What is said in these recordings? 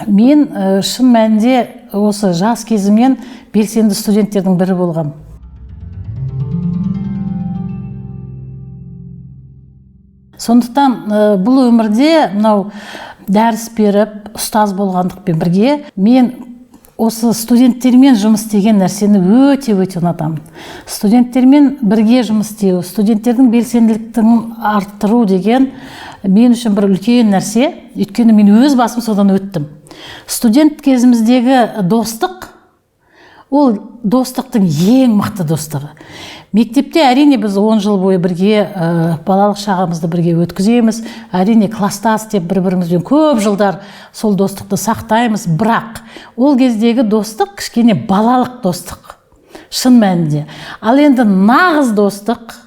Мен шын мәнінде осы жас кезімнен белсенді студенттердің бірі болғам. Сондықтан бұл өмірде мынау дәріс беріп, ұстаз болғандықпен бірге мен осы студенттермен жұмыс істеген нәрсені өте ұнатамын. Студенттермен бірге жұмыс істеу, студенттердің белсенділіктігін арттыру деген мен үшін бір үлкен нәрсе. Өйткені мен өз басым содан өттім. Студент кезіміздегі достық, ол достықтың ең мықты достығы. Мектепте әрине біз 10 жыл бойы бірге балалық шағымызды бірге өткіземіз. Әрине кластас деп бір-бірімізбен көп жылдар сол достықты сақтаймыз. Бірақ ол кездегі достық кішкене балалық достық. Шын мәнінде. Ал енді нағыз достық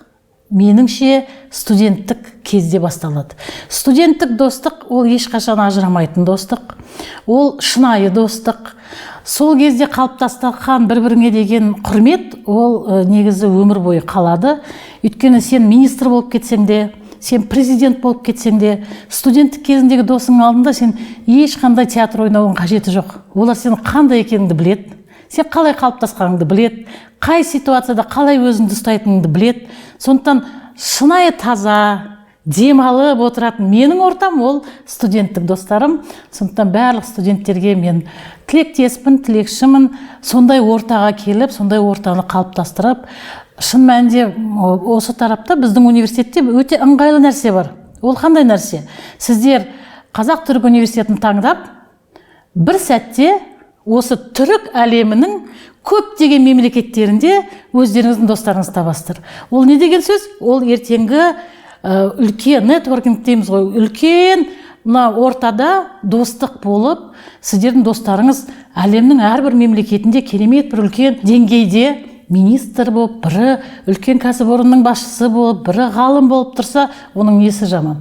меніңше студенттік кезде басталады. Студенттік достық ол ешқашан ажырамайтын достық. Ол шынайы достық. Сол кезде қалыптасқан бір-біріңе деген құрмет, ол негізі өмір бойы қалады. Өйткені сен министр болып кетсең де, сен президент болып кетсең де, студенттік кезіндегі досың алдында сен ешқандай театр ойнауың қажеті жоқ. Олар сен қандай екеніңді біледі, сен қалай қалыптасқаныңды біледі, қай ситуацияда қалай өзіңді ұстайтыныңды біледі. Сондықтан шынайы таза, демалып отыратын менің ортам ол студенттік достарым. Сондықтан барлық студенттерге мен тілектеспін, тілекшімін. Сондай ортаға келіп, сондай ортаны қалыптастырып, шын мәнінде осы тарапта біздің университетте өте ыңғайлы нәрсе бар. Ол қандай нәрсе? Сіздер Қазақ-түрік университетін таңдап, бір сәтте осы түрік әлемінің көптеген мемлекеттерінде өздеріңіздің достарыңызды табасыздар. Ол не деген сөз? Ол ертеңгі үлкен нетворкинг дейміз ғой, үлкен ортада достық болып, сіздердің достарыңыз әлемнің әрбір мемлекетінде керемет бір үлкен деңгейде министр болып, бірі үлкен кәсіпорынның басшысы болып, бірі ғалым болып тұрса, оның несі жаман?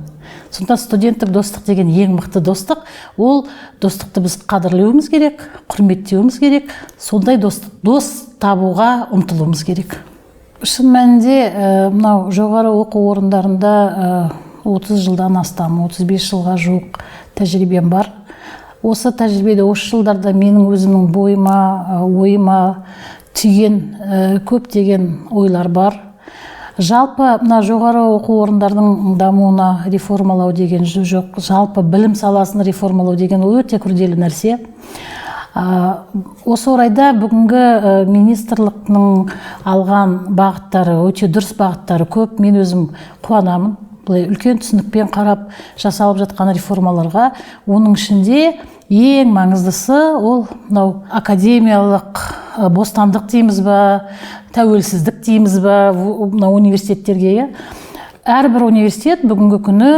Сондықтан студенттік достық деген ең мықты достық. Ол достықты біз қадірлеуіміз керек, құрметтеуіміз керек, сондай дос табуға ұмтылуымыз керек. Шын мәнінде мынау жоғары оқу орындарында 30 жылдан астам, 35 жылға жуық тәжірибем бар. Осы тәжірибеде осы жылдарда менің өзімнің ойыма түйген көптеген ойлар бар. Жалпы мына жоғары оқу орындардың дамуына реформалау деген жоқ. Жалпы білім саласын реформалау деген өте күрделі нәрсе. Осы орайда бүгінгі министрліктің алған бағыттары, өте дұрыс бағыттары көп. Мен өзім қуанамын. Бұлай үлкен түсінікпен қарап жасалып жатқан реформаларға. Оның ішінде ең маңыздысы ол мынау академиялық бостандық дейміз ба, тәуелсіздік дейміз ба, мынау университеттерге. Әрбір университет бүгінгі күні,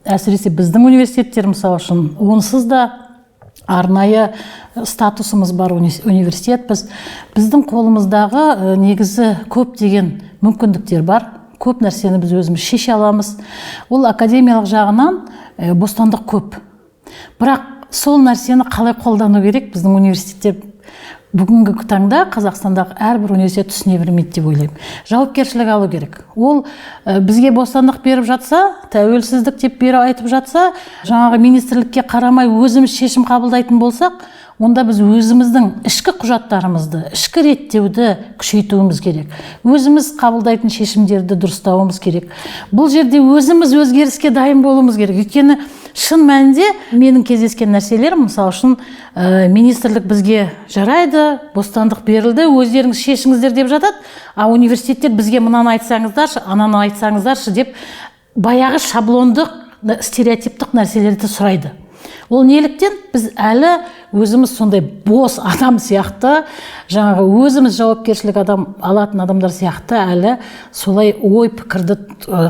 әсіресе біздің университеттер мысалы үшін, онсыз да арнайы статусымыз бар университет. Біздің қолымыздағы негізі көптеген мүмкіндіктер бар. Көп нәрсені біз өзіміз шеше аламыз. Ол академиялық жағынан бостандық көп. Бірақ сол нәрсені қалай қолдану керек? Біздің университетте бүгінгі таңда Қазақстандағы әрбір университет түсіне бермейді деп ойлаймын. Жауапкершілік алу керек. Ол бізге бостандық беріп жатса, тәуелсіздік деп бері айтып жатса, жаңағы министрлікке қарамай өзіміз шешім қабылдайтын болсақ, онда біз өзіміздің ішкі құжаттарымызды, ішкі реттеуді күшейтуіміз керек. Өзіміз қабылдайтын шешімдерді дұрыстауымыз керек. Бұл жерде өзіміз өзгеріске дайын болуымыз керек. Өйткені шын мәнінде менің кездескен нәрселер, мысалы үшін министрлік бізге жарайды, бостандық берілді, өздеріңіз шешіңіздер деп жатады, а университеттер бізге мынаны айтсаңыздаршы, ананы айтсаңыздаршы деп баяғы шаблондық, стереотиптік нәрселерді сұрайды. Ол неліктен біз әлі өзіміз сондай бос адам сияқты, жаңағы өзіміз жауапкершілік алатын адамдар сияқты әлі солай ой пікірді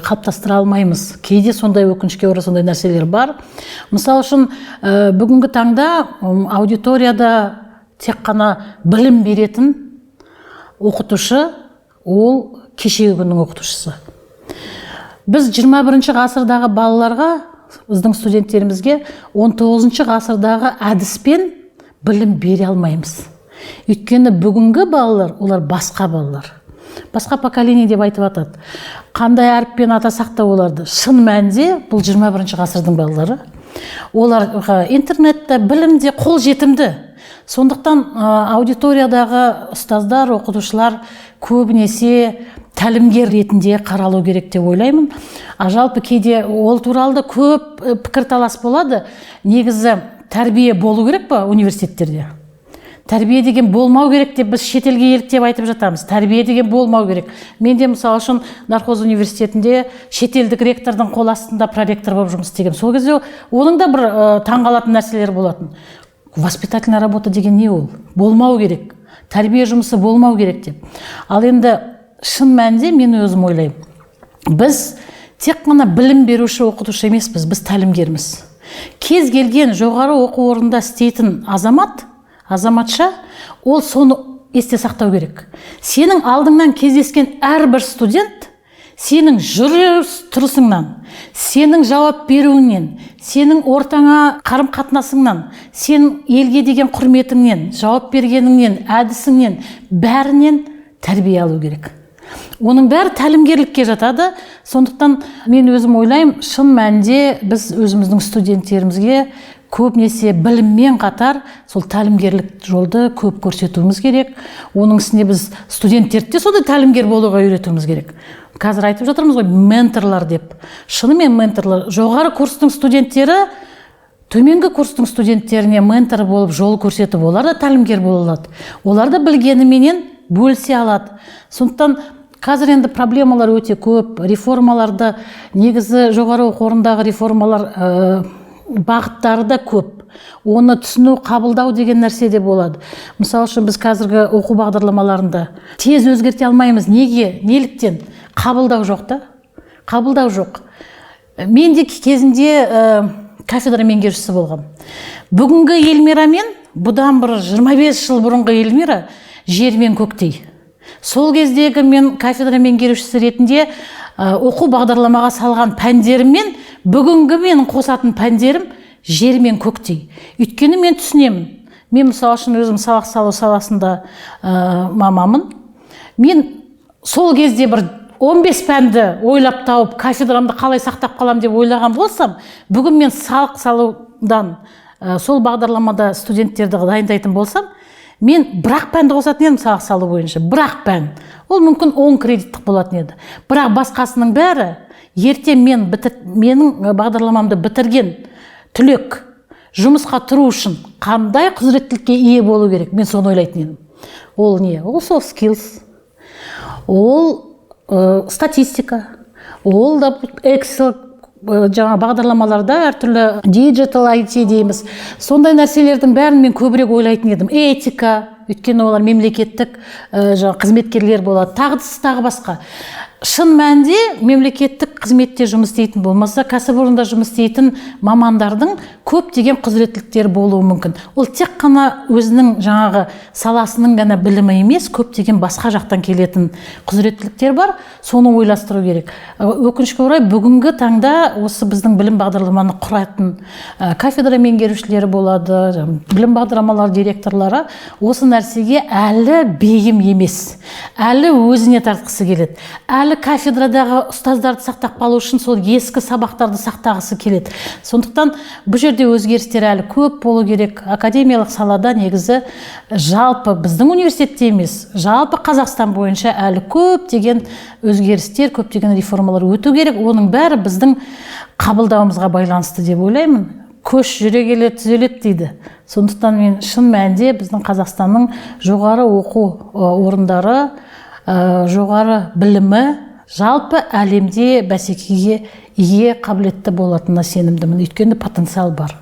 қалыптастыра алмаймыз. Кейде сондай өкінішке орай сондай нәрселер бар. Мысалы үшін бүгінгі таңда аудиторияда тек қана білім беретін оқытушы, ол кешегі күннің оқытушысы. Біз 21 ғасырдағы балаларға, біздің студенттерімізге 19 ғасырдағы әдіспен білім бере алмаймыз. Өйткені бүгінгі балалар, олар басқа балалар. Басқа поколение деп айтып атады. Қандай әріппен атасақ та оларды. Шын мәнінде бұл 21 ғасырдың балалары. оларға интернетте білімде қол жетімді. Сондықтан аудиториядағы ұстаздар, оқытушылар көбінесе тәлімгер ретінде қаралу керек деп ойлаймын. Жалпы кейде ол туралы да көп пікірталас болады. Негізі тәрбие болу керек па университеттерде? Тәрбие деген болмау керек деп біз шетелге еліктеп айтып жатамыз. Тәрбие деген болмау керек. Мен де мысалы үшін Нархоз университетінде шетелдік ректордың қол астында проректор болып жұмыс істегенмін. Сол кезде оның да бір таңғалатын нәрселер болатын. Воспитательная работа деген не ол? Болмау керек. Тәрбие жұмысы болмау керек деп. Ал енді шын мәнінде мен өзім ойлаймын. Біз тек қана білім беруші, оқытушы емеспіз, біз тәлімгерміз. Кез келген жоғары оқу орнында істейтін азаматша, ол соны есте сақтау керек. Сенің алдыңнан кездескен әрбір студент сенің жүріс-тұрысыңнан, сенің жауап беруіңнен, сенің ортаңа қарым-қатынасыңнан, сенің елге деген құрметіңнен, жауап бергеніңнен, әдісіңнен, бәрінен тәрбие алу керек. Оның бәрі тәлімгерлікке жатады. Сондықтан мен өзім ойлаймын, шын мәнінде біз өзіміздің студенттерімізге көбінесе біліммен қатар сол тәлімгерлік жолды көп көрсетуіміз керек. Оның үстіне біз студенттерді де сондай тәлімгер болуға үйретуіміз керек. Қазір айтып жатырмыз ғой, менторлар деп. Шынымен менторлар, жоғары курстың студенттері төменгі курстың студенттеріне ментор болып жол көрсетіп, олар да тәлімгер бола алады. Олар да білгеніменен бөлісе алады. Сондықтан қазір енді проблемалар өте көп. Реформаларды, негізі жоғары оқу орнындағы реформалар бағыттары да көп. Оны түсіну, қабылдау деген нәрсе де болады. Мысалы үшін біз қазіргі оқу бағдарламаларында тез өзгерте алмаймыз. Неге? Неліктен? Қабылдау жоқ та. Қабылдау жоқ. Мен де кезінде кафедра меңгерушісі болғам. Бүгінгі Эльмира мен бұдан бір 25 жыл бұрынғы Эльмира жер мен көктей. Сол кездегі мен кафедра меңгерушісі ретінде оқу бағдарламаға салған пәндерім мен бүгінгі менің қосатын пәндерім жер мен көктей. Өйткені мен түсінемін. Мен мысалы үшін өзім сабақ салу саласында мамамын. Мен сол кезде бір 15 пәнді ойлап тауып, кафедрамды қалай сақтап қалам деп ойлаған болсам, бүгін мен салық салудан сол бағдарламада студенттерді дайындайтын болсам, мен бірақ пәнді қосатын едім салық салу бойынша. Бірақ пән. Ол мүмкін 10 кредиттік болатын еді. Бірақ басқасының бәрі ертең менің бағдарламамды бітірген түлек жұмысқа тұру үшін қандай құзыреттілікке ие болу керек? Мен соны ойлайтын едім. Ол не? Ол soft skills. Ол статистика. Ол да Excel жаңа бағдарламаларда әртүрлі digital IT дейміз. Сондай нәрселердің бәрін мен көбірек ойлайтын едім. Этика, өйткені олар мемлекеттік қызметкерлер болады. Тағы басқа. Шын мәнінде мемлекеттік қызметте жұмыс істейтін болмаса, кәсіпорында жұмыс істейтін мамандардың көптеген құзыреттіліктері болуы мүмкін. Ол тек қана өзінің жаңағы саласының ғана білімі емес, көптеген басқа жақтан келетін құзыреттіліктер бар, соны ойластыру керек. Өкінішке орай, бүгінгі таңда осы біздің білім бағдарламаны құратын кафедра меңгерушілері болады, білім бағдарламалар директорлары осы нәрсеге әлі бейім емес, әлі өзіне тартқысы келеді, әлі кафедрадағы ұстаздарды сақтап қалу үшін сол ескі сабақтарды сақтағысы келеді. Сондықтан бұл жерде өзгерістер әлі көп болу керек. Академиялық салада негізі жалпы біздің университетте емес, жалпы Қазақстан бойынша әлі көптеген өзгерістер, көптеген реформалар өту керек. Оның бәрі біздің қабылдауымызға байланысты деп ойлаймын. Көш жүре келе түзеледі дейді. Сондықтан мен шын мәнінде біздің Қазақстанның жоғары оқу орындары, жоғары білімі жалпы әлемде бәсекеге ие қабілетті болатынына сенімдімін. Өйткені потенциал бар.